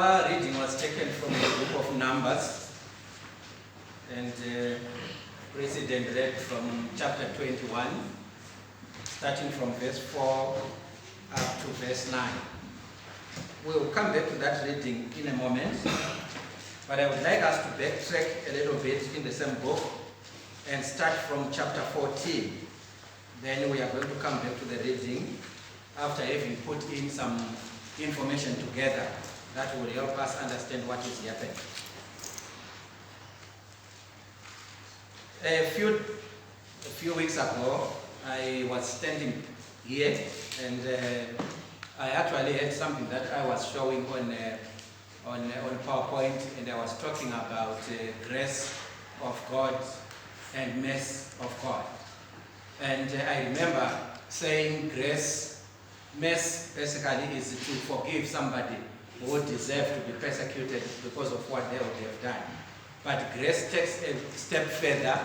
Our reading was taken from the book of Numbers, and President read from chapter 21, starting from verse 4 up to verse 9. We'll come back to that reading in a moment, but I would like us to backtrack a little bit in the same book and start from chapter 14. Then we are going to come back to the reading after having put in some information together that will help us understand what is happening. A few weeks ago, I was standing here and I actually had something that I was showing on PowerPoint, and I was talking about grace of God and mercy of God. And I remember saying grace, mercy basically is to forgive somebody who deserve to be persecuted because of what they have done. But grace takes a step further.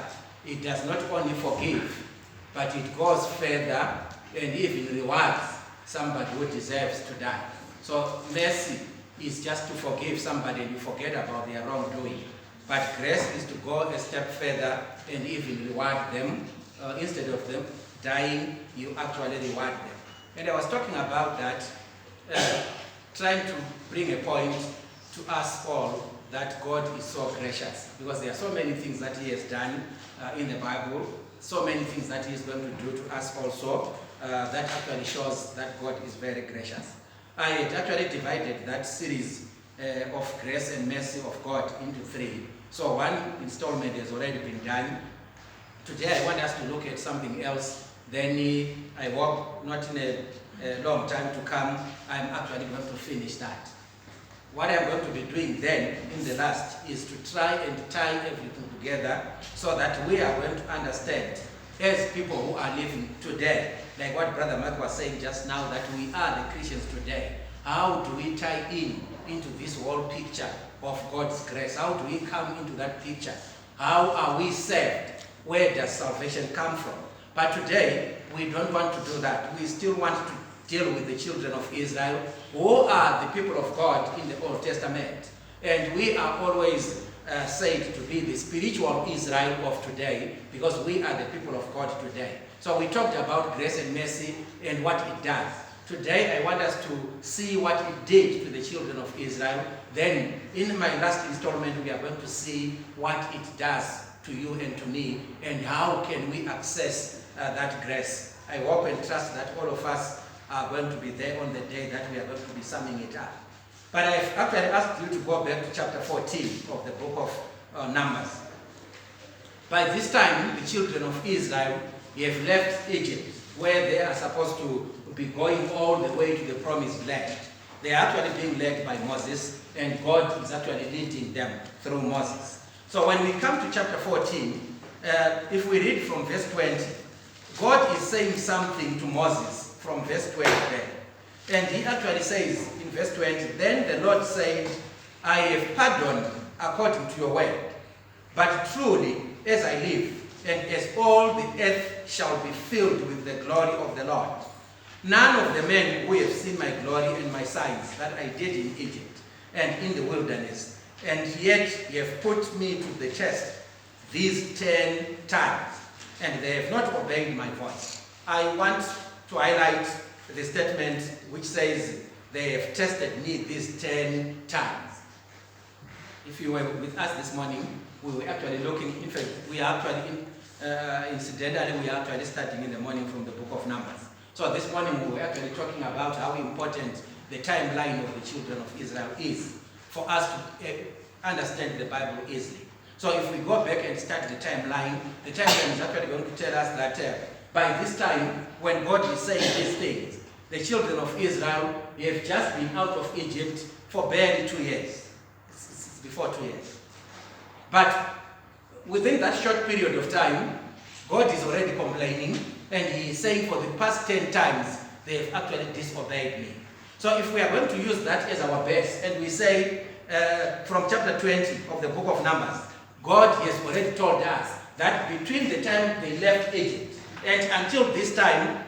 It does not only forgive, but it goes further and even rewards somebody who deserves to die. So mercy is just to forgive somebody and you forget about their wrongdoing. But grace is to go a step further and even reward them. Instead of them dying, you actually reward them. And I was talking about that, trying to bring a point to us all that God is so gracious, because there are so many things that He has done in the Bible, so many things that He is going to do to us also, that actually shows that God is very gracious. I had actually divided that series of grace and mercy of God into three. So one installment has already been done. Today I want us to look at something else. Then I hope not in a long time to come, I'm actually going to finish that. What I'm going to be doing then in the last is to try and tie everything together so that we are going to understand, as people who are living today, like what Brother Mark was saying just now, that we are the Christians today. How do we tie into this whole picture of God's grace? How do we come into that picture? How are we saved? Where does salvation come from? But today, we don't want to do that. We still want to deal with the children of Israel, who are the people of God in the Old Testament. And we are always said to be the spiritual Israel of today, because we are the people of God today. So we talked about grace and mercy and what it does. Today, I want us to see what it did to the children of Israel. Then, in my last installment, we are going to see what it does to you and to me, and how can we access that grace. I hope and trust that all of us are going to be there on the day that we are going to be summing it up. But I've actually asked you to go back to chapter 14 of the book of Numbers. By this time, the children of Israel have left Egypt, where they are supposed to be going all the way to the promised land. They are actually being led by Moses, and God is actually leading them through Moses. So when we come to chapter 14, if we read from verse 20, God is saying something to Moses from verse 20 there. And he actually says in verse 20, "Then the Lord said, I have pardoned according to your word. But truly, as I live, and as all the earth shall be filled with the glory of the Lord, none of the men who have seen my glory and my signs that I did in Egypt and in the wilderness, and yet ye have put me to the test these 10 times, and they have not obeyed my voice." I want to highlight the statement which says, "They have tested me these 10 times." If you were with us this morning, we were actually looking, in fact, we are actually, incidentally, we are actually starting in the morning from the book of Numbers. So this morning we were actually talking about how important the timeline of the children of Israel is for us to understand the Bible easily. So if we go back and start the timeline is actually going to tell us that by this time, when God is saying these things, the children of Israel have just been out of Egypt for barely 2 years. It's before 2 years. But within that short period of time, God is already complaining, and He is saying for the past 10 times, they have actually disobeyed me. So if we are going to use that as our base, and we say from chapter 20 of the book of Numbers, God has already told us that between the time they left Egypt and until this time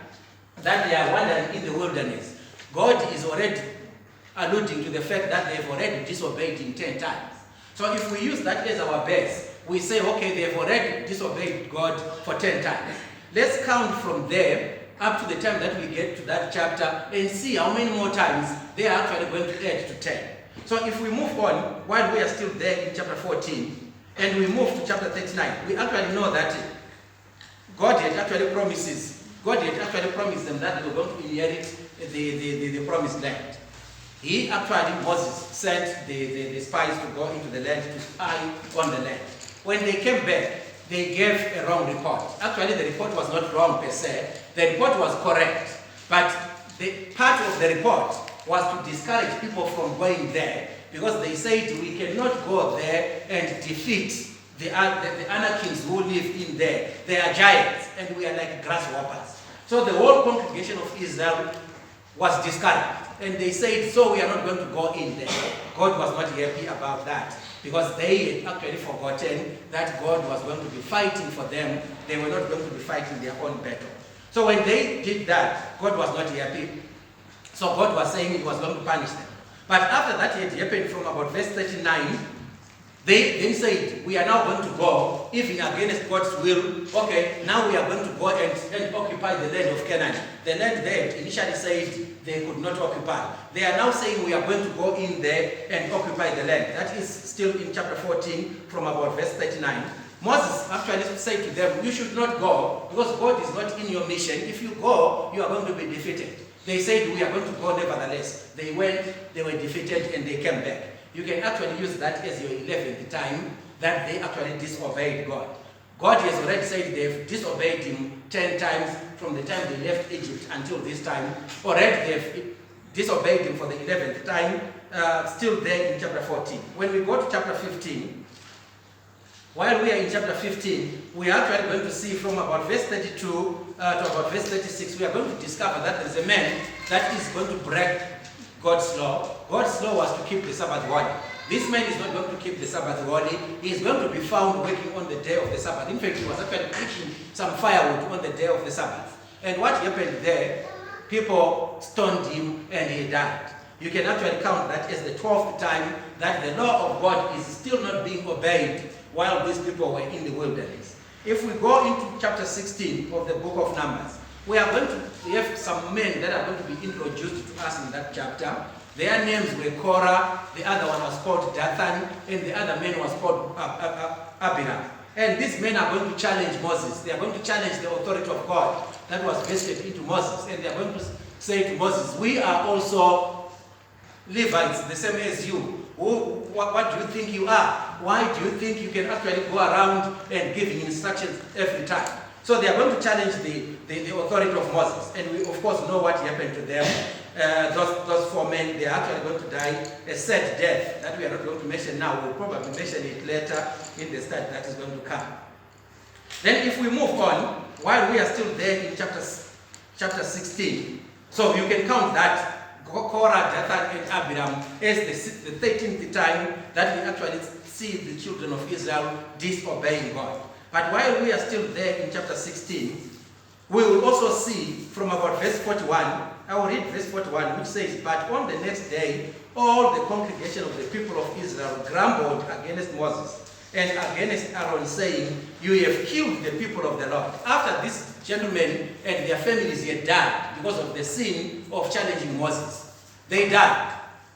that they are wandering in the wilderness, God is already alluding to the fact that they've already disobeyed him 10 times. So if we use that as our base, we say, okay, they've already disobeyed God for 10 times. Let's count from there up to the time that we get to that chapter and see how many more times they are actually going to add to 10. So if we move on, while we are still there in chapter 14, and we move to chapter 39, we actually know that God had actually promised them that they were going to inherit the promised land. Moses sent the spies to go into the land to spy on the land. When they came back, they gave a wrong report. Actually, the report was not wrong per se. The report was correct. But the part of the report was to discourage people from going there, because they said we cannot go there and defeat the Anakims who live in there. They are giants and we are like grasshoppers. So the whole congregation of Israel was discouraged. And they said, so we are not going to go in there. God was not happy about that, because they had actually forgotten that God was going to be fighting for them. They were not going to be fighting their own battle. So when they did that, God was not happy. So God was saying he was going to punish them. But after that had happened, from about verse 39, they then said, we are now going to go, even against God's will. Okay, now we are going to go and occupy the land of Canaan. The land they initially said they could not occupy. They are now saying we are going to go in there and occupy the land. That is still in chapter 14, from about verse 39. Moses actually said to them, you should not go, because God is not in your mission. If you go, you are going to be defeated. They said, we are going to go nevertheless. They went, they were defeated, and they came back. You can actually use that as your 11th time that they actually disobeyed God. God has already said they've disobeyed him 10 times from the time they left Egypt until this time. Already they've disobeyed him for the 11th time, still there in chapter 14. When we go to chapter 15, while we are in chapter 15, we are actually going to see from about verse 32 to about verse 36, we are going to discover that there's a man that is going to break God's law. God's law was to keep the Sabbath holy. This man is not going to keep the Sabbath holy. He is going to be found working on the day of the Sabbath. In fact, he was actually picking some firewood on the day of the Sabbath. And what happened there, people stoned him and he died. You can actually count that as the 12th time that the law of God is still not being obeyed while these people were in the wilderness. If we go into chapter 16 of the book of Numbers, we are going to have some men that are going to be introduced to us in that chapter. Their names were Korah, the other one was called Dathan, and the other man was called Abiram. And these men are going to challenge Moses. They are going to challenge the authority of God that was vested into Moses. And they are going to say to Moses, we are also Levites, the same as you. What do you think you are? Why do you think you can actually go around and giving instructions every time? So they are going to challenge the authority of Moses. And we, of course, know what happened to them. Those 4 men, they are actually going to die a sad death that we are not going to mention now. We'll probably mention it later in the study that is going to come. Then if we move on, while we are still there in chapter 16, so you can count that Korah, Dathan, and Abiram as the 13th time that we actually see the children of Israel disobeying God. But while we are still there in chapter 16, we will also see from about verse 41, I will read verse 41, which says, but on the next day, all the congregation of the people of Israel grumbled against Moses and against Aaron, saying, you have killed the people of the Lord. After these gentlemen and their families had died because of the sin of challenging Moses, they died.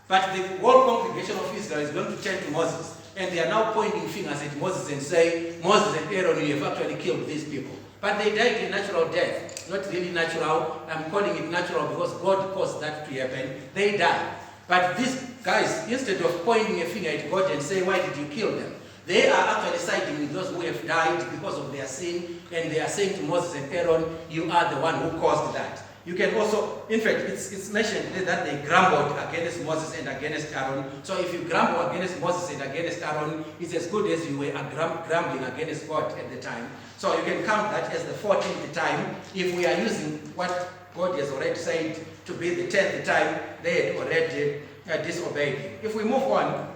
But the whole congregation of Israel is going to turn to Moses, and they are now pointing fingers at Moses and say, Moses and Aaron, you have actually killed these people. But they died a natural death. Not really natural. I'm calling it natural because God caused that to happen. They died. But these guys, instead of pointing a finger at God and saying, why did you kill them? They are actually siding with those who have died because of their sin, and they are saying to Moses and Aaron, you are the one who caused that. You can also, in fact, it's mentioned that they grumbled against Moses and against Aaron. So if you grumble against Moses and against Aaron, it's as good as you were grumbling against God at the time. So you can count that as the 14th time. If we are using what God has already said to be the 10th time, they had already disobeyed him. If we move on,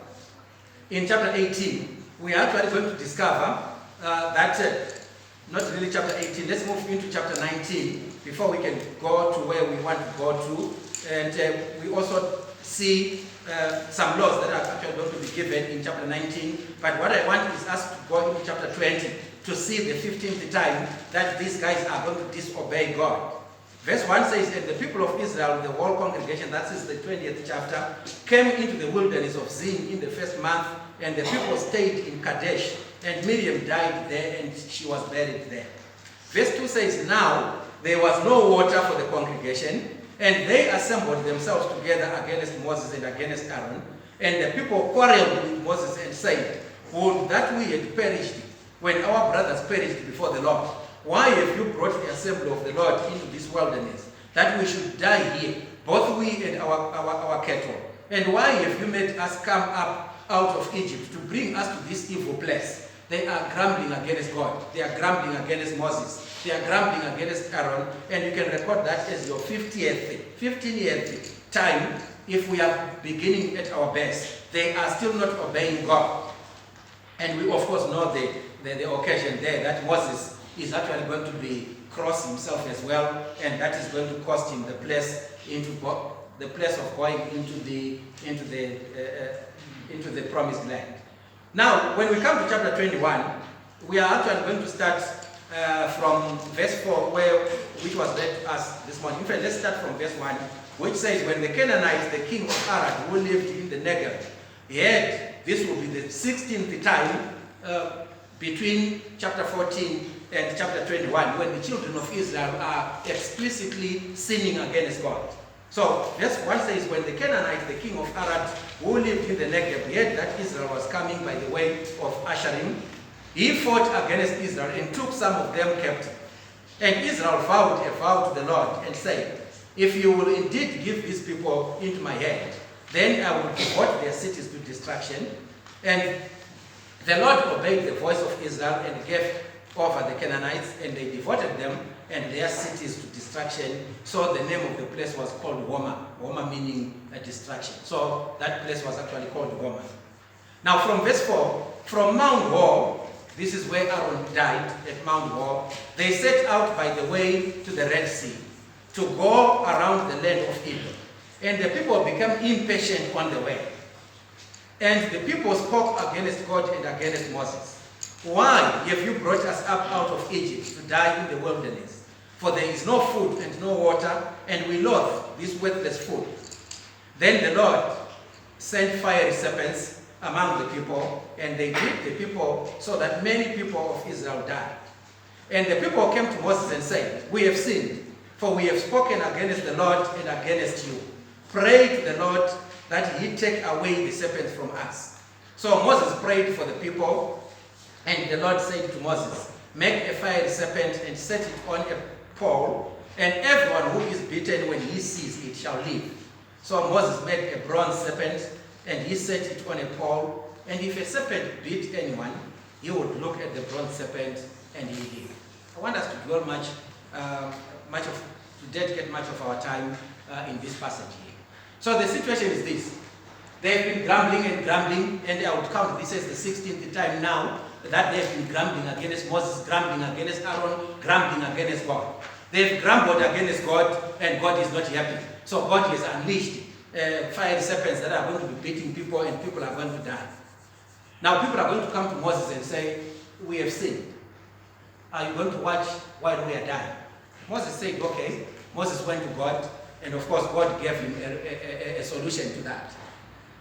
in chapter 18, we are actually going to discover that, not really chapter 18, let's move into chapter 19 before we can go to where we want to go to. And we also see some laws that are actually going to be given in chapter 19. But what I want is us to go into chapter 20 to see the 15th time that these guys are going to disobey God. Verse 1 says, and the people of Israel, the whole congregation, that is the 20th chapter, came into the wilderness of Zin in the first month, and the people stayed in Kadesh, and Miriam died there, and she was buried there. Verse 2 says, now there was no water for the congregation, and they assembled themselves together against Moses and against Aaron, and the people quarreled with Moses and said, would that we had perished when our brothers perished before the Lord. Why have you brought the assembly of the Lord into this wilderness, that we should die here, both we and our cattle? And why have you made us come up out of Egypt to bring us to this evil place? They are grumbling against God. They are grumbling against Moses. They are grumbling against Aaron. And you can record that as your 15th time if we are beginning at our best. They are still not obeying God. And we of course know the occasion there that Moses is actually going to be cross himself as well, and that is going to cost him the place of going into the promised land. Now, when we come to chapter 21, we are actually going to start from verse 4, which was read to us this morning. In fact, let's start from verse 1, which says, when the Canaanites, the king of Arad, who lived in the Negev, heard this will be the 16th time between chapter 14 and chapter 21, when the children of Israel are explicitly sinning against God. So, verse 1 says, when the Canaanite, the king of Arad, who lived in the Negev, heard that Israel was coming by the way of Asherim, he fought against Israel and took some of them captive. And Israel vowed a vow to the Lord and said, if you will indeed give these people into my hand, then I will devote their cities to destruction. And the Lord obeyed the voice of Israel and gave over the Canaanites, and they devoted them and their cities to destruction. So the name of the place was called Homa. Homa meaning a destruction. So that place was actually called Homa. Now from verse 4, from Mount Hor, this is where Aaron died, at Mount Hor, they set out by the way to the Red Sea to go around the land of Edom. And the people became impatient on the way. And the people spoke against God and against Moses. Why have you brought us up out of Egypt to die in the wilderness? For there is no food and no water, and we loathe this worthless food. Then the Lord sent fiery serpents among the people, and they bit the people so that many people of Israel died. And the people came to Moses and said, we have sinned, for we have spoken against the Lord and against you. Pray to the Lord that he take away the serpents from us. So Moses prayed for the people, and the Lord said to Moses, make a fiery serpent and set it on a pole, and everyone who is bitten when he sees it shall live. So Moses made a bronze serpent, and he set it on a pole, and if a serpent bit anyone, he would look at the bronze serpent and he lived. I want us to dwell to dedicate much of our time in this passage here. So the situation is this. They've been grumbling and grumbling, and I would count this as the 16th time now that they've been grumbling against Moses, grumbling against Aaron, grumbling against God. They've grumbled against God, and God is not happy. So God has unleashed fiery serpents that are going to be beating people, and people are going to die. Now people are going to come to Moses and say, we have sinned. Are you going to watch while we are dying? Moses said, okay. Moses went to God, and of course God gave him a solution to that.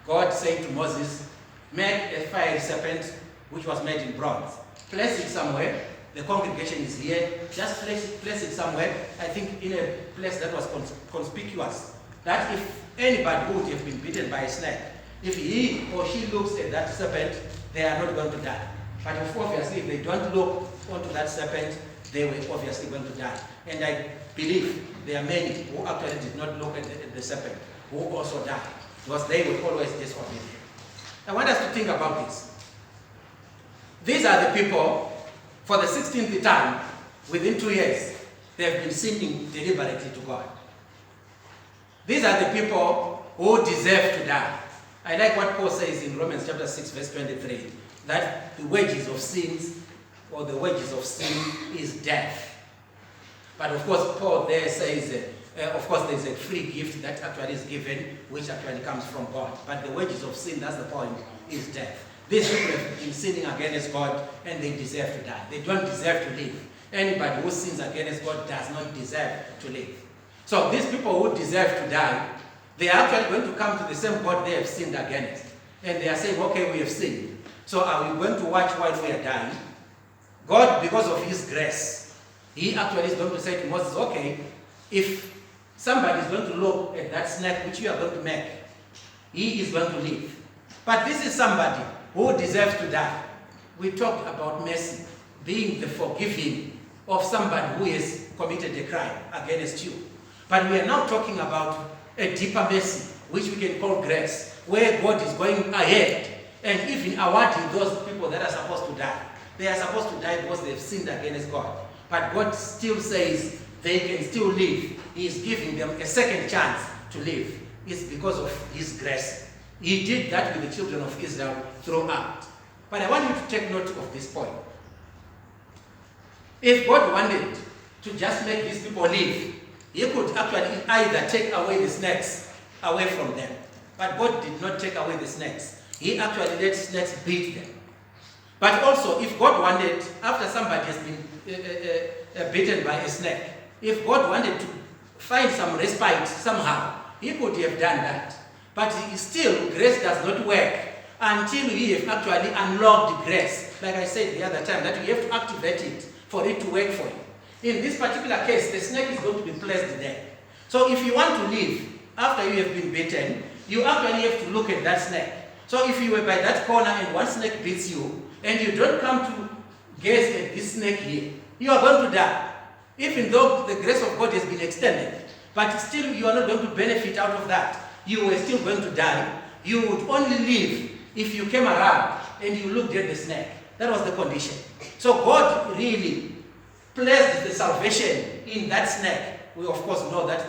God said to Moses, make a fiery serpent which was made in bronze. Place it somewhere. The congregation is here. Just place it somewhere, I think in a place that was conspicuous. That if anybody who would have been bitten by a snake, if he or she looks at that serpent, they are not going to die. But obviously, if they don't look onto that serpent, they were obviously going to die. And I believe there are many who actually did not look at the serpent, who also died, because they were always disobedient. I want us to think about this. These are the people, for the 16th time, within 2 years, they have been sinning deliberately to God. These are the people who deserve to die. I like what Paul says in Romans chapter 6, verse 23, that the wages of sins, or the wages of sin, is death. But of course, Paul there says Of course, there's a free gift that actually is given, which actually comes from God. But the wages of sin, that's the point, is death. These people have been sinning against God, and they deserve to die. They don't deserve to live. Anybody who sins against God does not deserve to live. So these people who deserve to die, they are actually going to come to the same God they have sinned against. And they are saying, okay, we have sinned. So are we going to watch while we are dying? God, because of his grace, he actually is going to say to Moses, okay, if somebody is going to look at that snake which you are going to make, he is going to live. But this is somebody who deserves to die. We talked about mercy being the forgiving of somebody who has committed a crime against you. But we are now talking about a deeper mercy, which we can call grace, where God is going ahead and even awarding those people that are supposed to die. They are supposed to die because they've sinned against God. But God still says they can still live. He is giving them a second chance to live. It's because of his grace. He did that with the children of Israel throughout. But I want you to take note of this point. If God wanted to just make these people live, he could actually either take away the snakes away from them. But God did not take away the snakes. He actually let snakes beat them. But also, if God wanted, after somebody has been bitten by a snake, if God wanted to find some respite somehow, he could have done that. But still, grace does not work until we have actually unlocked grace. Like I said the other time, that you have to activate it for it to work for you. In this particular case, the snake is going to be placed there. So if you want to live after you have been bitten, you actually have to look at that snake. So if you were by that corner and one snake beats you, and you don't come to gaze at this snake here, you are going to die. Even though the grace of God has been extended, but still you are not going to benefit out of that. You were still going to die. You would only live if you came around and you looked at the snake. That was the condition. So God really placed the salvation in that snake. We of course know that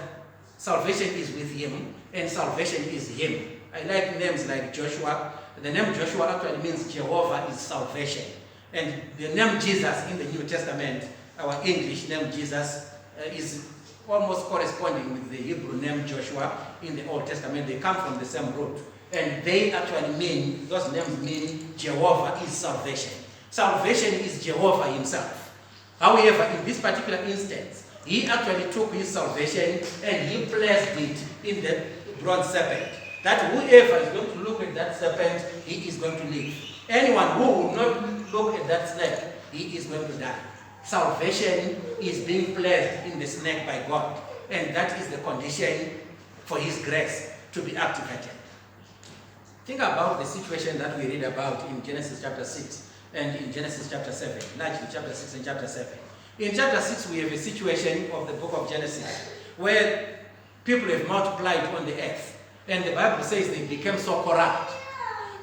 salvation is with him and salvation is him. I like names like Joshua. The name Joshua actually means Jehovah is salvation. And the name Jesus in the New Testament, our English name Jesus, is almost corresponding with the Hebrew name Joshua in the Old Testament. They come from the same root. And they actually mean, those names mean Jehovah is salvation. Salvation is Jehovah himself. However, in this particular instance, he actually took his salvation and he placed it in the bronze serpent. That whoever is going to look at that serpent, he is going to live. Anyone who will not look at that snake, he is going to die. Salvation is being placed in the snake by God. And that is the condition for his grace to be activated. Think about the situation that we read about in Genesis chapter 6 and in Genesis chapter 7, largely chapter 6 and chapter 7. In chapter 6, we have a situation of the book of Genesis where people have multiplied on the earth. And the Bible says they became so corrupt.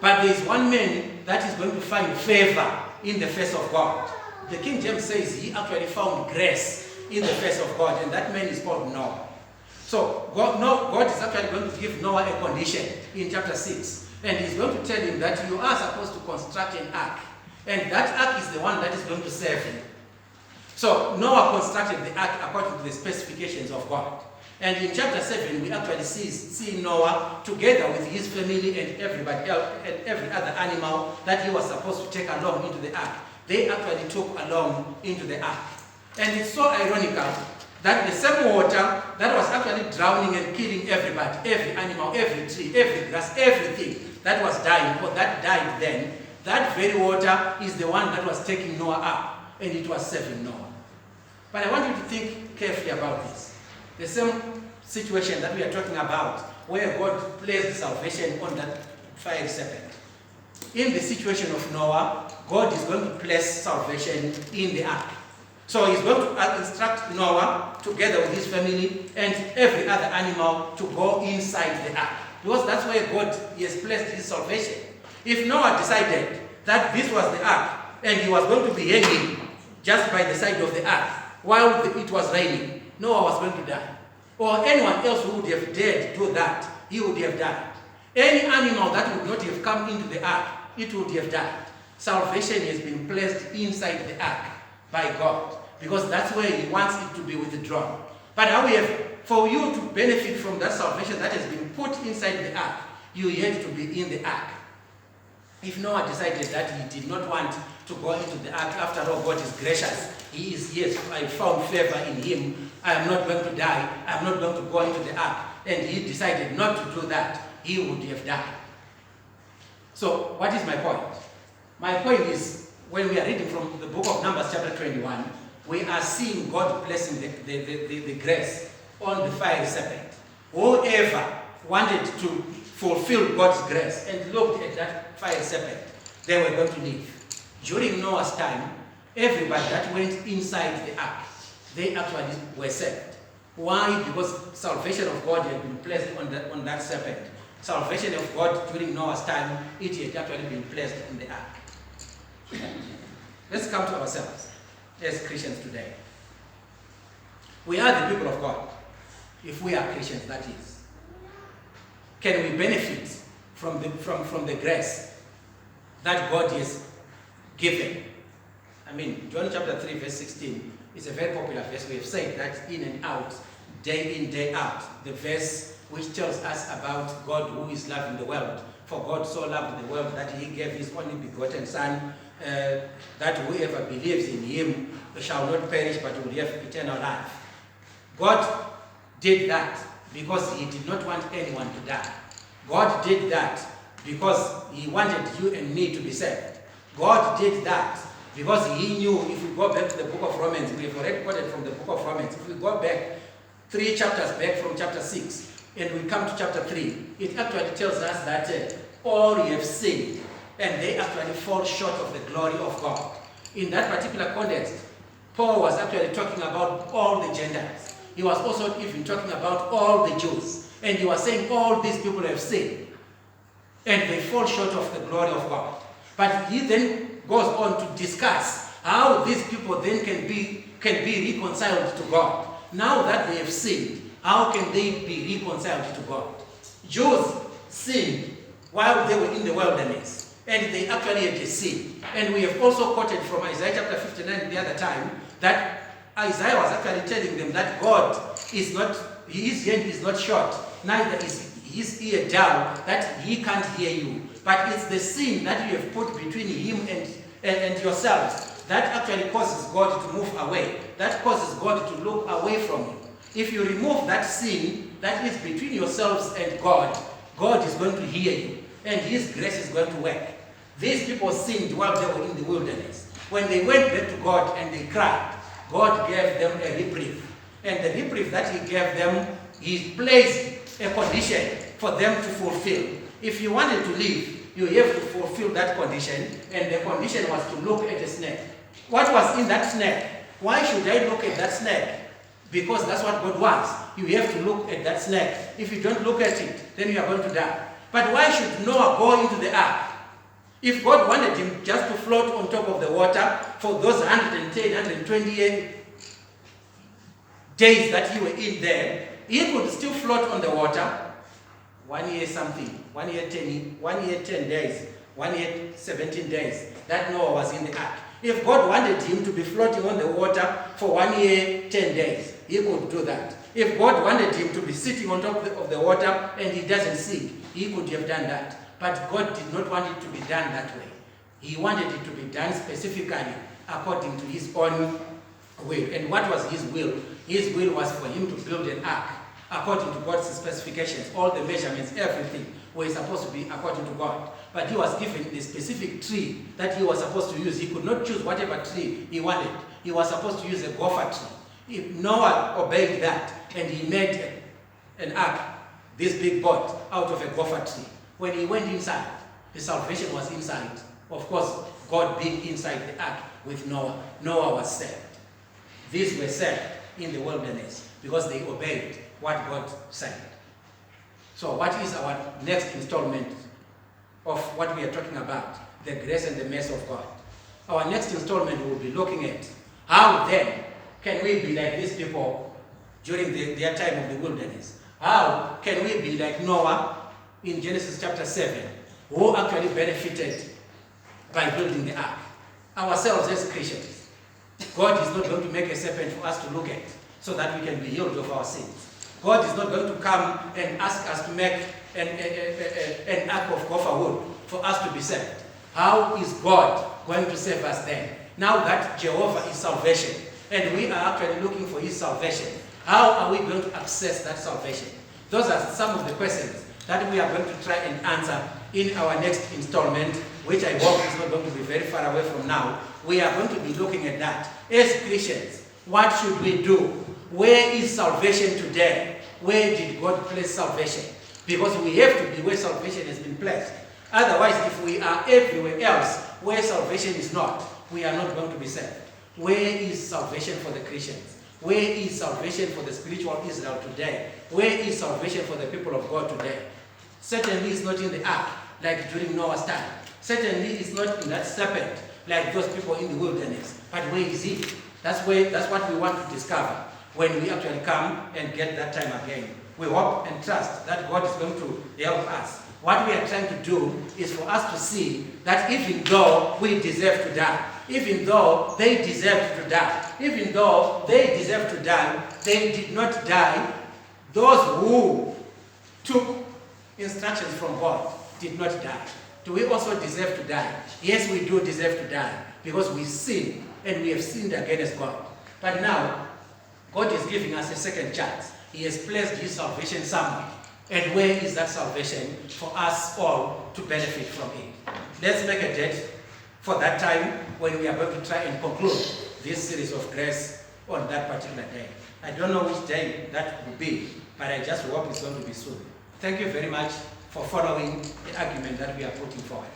But there is one man that is going to find favor in the face of God. The King James says he actually found grace in the face of God, and that man is called Noah. So God is actually going to give Noah a condition in chapter 6. And he's going to tell him that you are supposed to construct an ark. And that ark is the one that is going to save you. So Noah constructed the ark according to the specifications of God. And in chapter 7, we actually see Noah together with his family and everybody else and every other animal that he was supposed to take along into the ark. They actually took along into the ark. And it's so ironical that the same water that was actually drowning and killing everybody, every animal, every tree, every grass, everything that was dying or that died then, that very water is the one that was taking Noah up, and it was saving Noah. But I want you to think carefully about this. The same situation that we are talking about, where God placed salvation on that fiery serpent. In the situation of Noah, God is going to place salvation in the ark. So he's going to instruct Noah together with his family and every other animal to go inside the ark. Because that's where God has placed his salvation. If Noah decided that this was the ark and he was going to be hanging just by the side of the ark while it was raining, Noah was going to die. Or anyone else who would have dared do that, he would have died. Any animal that would not have come into the ark, it would have died. Salvation has been placed inside the ark by God, because that's where he wants it to be withdrawn. But however, for you to benefit from that salvation that has been put inside the ark, you had to be in the ark. If Noah decided that he did not want to go into the ark, after all, God is gracious. He is, yes, I found favor in him. I am not going to die. I am not going to go into the ark. And he decided not to do that. He would have died. So, what is my point? My point is, when we are reading from the book of Numbers chapter 21, we are seeing God blessing the grace on the fiery serpent. Whoever wanted to fulfill God's grace and looked at that fiery serpent, they were going to live. During Noah's time, everybody that went inside the ark, they actually were saved. Why? Because salvation of God had been placed on that serpent. Salvation of God during Noah's time, it had actually been placed in the ark. Let's come to ourselves as Christians today. We are the people of God. If we are Christians, that is. Can we benefit from the grace that God has given? I mean, John chapter 3, verse 16 is a very popular verse. We have said that in and out, day in, day out. The verse which tells us about God who is loving the world. For God so loved the world that he gave his only begotten Son, that whoever believes in him shall not perish but will have eternal life. God did that because he did not want anyone to die. God did that because he wanted you and me to be saved. God did that because he knew, if we go back to the book of Romans, we have already quoted from the book of Romans, if we go back 3 chapters back from chapter 6, and we come to chapter 3, it actually tells us that all have sinned, and they actually fall short of the glory of God. In that particular context, Paul was actually talking about all the Gentiles. He was also even talking about all the Jews. And he was saying all these people have sinned, and they fall short of the glory of God. But he then goes on to discuss how these people then can be reconciled to God. Now that they have sinned, how can they be reconciled to God? Jews sinned while they were in the wilderness, and they actually had a sin. And we have also quoted from Isaiah chapter 59 the other time, that Isaiah was actually telling them that God is not, his hand is not short, neither is his ear dull, that he can't hear you. But it's the sin that you have put between him and yourselves that actually causes God to move away, that causes God to look away from you. If you remove that sin that is between yourselves and God, God is going to hear you, and his grace is going to work. These people sinned while they were in the wilderness. When they went back to God and they cried, God gave them a reprieve. And the reprieve that he gave them, he placed a condition for them to fulfill. If you wanted to live, you have to fulfill that condition, and the condition was to look at a snake. What was in that snake? Why should I look at that snake? Because that's what God wants. You have to look at that snake. If you don't look at it, then you are going to die. But why should Noah go into the ark? If God wanted him just to float on top of the water for those 110, 120 days that you were in there, he could still float on the water. 1 year something, 1 year 10 days, 1 year 17 days, that Noah was in the ark. If God wanted him to be floating on the water for 1 year, 10 days, he could do that. If God wanted him to be sitting on top of the water and he doesn't sink, he could have done that. But God did not want it to be done that way. He wanted it to be done specifically according to his own will. And what was his will? His will was for him to build an ark according to God's specifications. All the measurements, everything were supposed to be according to God. But he was given the specific tree that he was supposed to use. He could not choose whatever tree he wanted. He was supposed to use a gopher tree. If Noah obeyed that, and he made an ark, this big boat, out of a gopher tree. When he went inside, the salvation was inside. Of course, God being inside the ark with Noah, Noah was saved. These were saved in the wilderness because they obeyed what God said. So what is our next installment of what we are talking about? The grace and the mercy of God. Our next installment will be looking at how then can we be like these people during their time of the wilderness? How can we be like Noah in Genesis chapter 7, who actually benefited by building the ark? Ourselves as Christians, God is not going to make a serpent for us to look at so that we can be healed of our sins. God is not going to come and ask us to make an ark of gopher wood for us to be saved. How is God going to save us then? Now that Jehovah is salvation, and we are actually looking for his salvation, how are we going to access that salvation? Those are some of the questions that we are going to try and answer in our next installment, which I hope is not going to be very far away from now. We are going to be looking at that. As Christians, what should we do? Where is salvation today? Where did God place salvation? Because we have to be where salvation has been placed. Otherwise, if we are everywhere else where salvation is not, we are not going to be saved. Where is salvation for the Christians? Where is salvation for the spiritual Israel today? Where is salvation for the people of God today? Certainly it's not in the ark, like during Noah's time. Certainly it's not in that serpent, like those people in the wilderness. But where is it? That's what we want to discover when we actually come and get that time again. We hope and trust that God is going to help us. What we are trying to do is for us to see that even though we deserve to die, even though they deserved to die, even though they deserve to die, they did not die. Those who took instructions from God did not die. Do we also deserve to die? Yes, we do deserve to die because we sin and we have sinned against God. But now, God is giving us a second chance. He has placed his salvation somewhere. And where is that salvation for us all to benefit from it? Let's make a date for that time when we are going to try and conclude this series of grace on that particular day. I don't know which day that will be, but I just hope it's going to be soon. Thank you very much for following the argument that we are putting forward.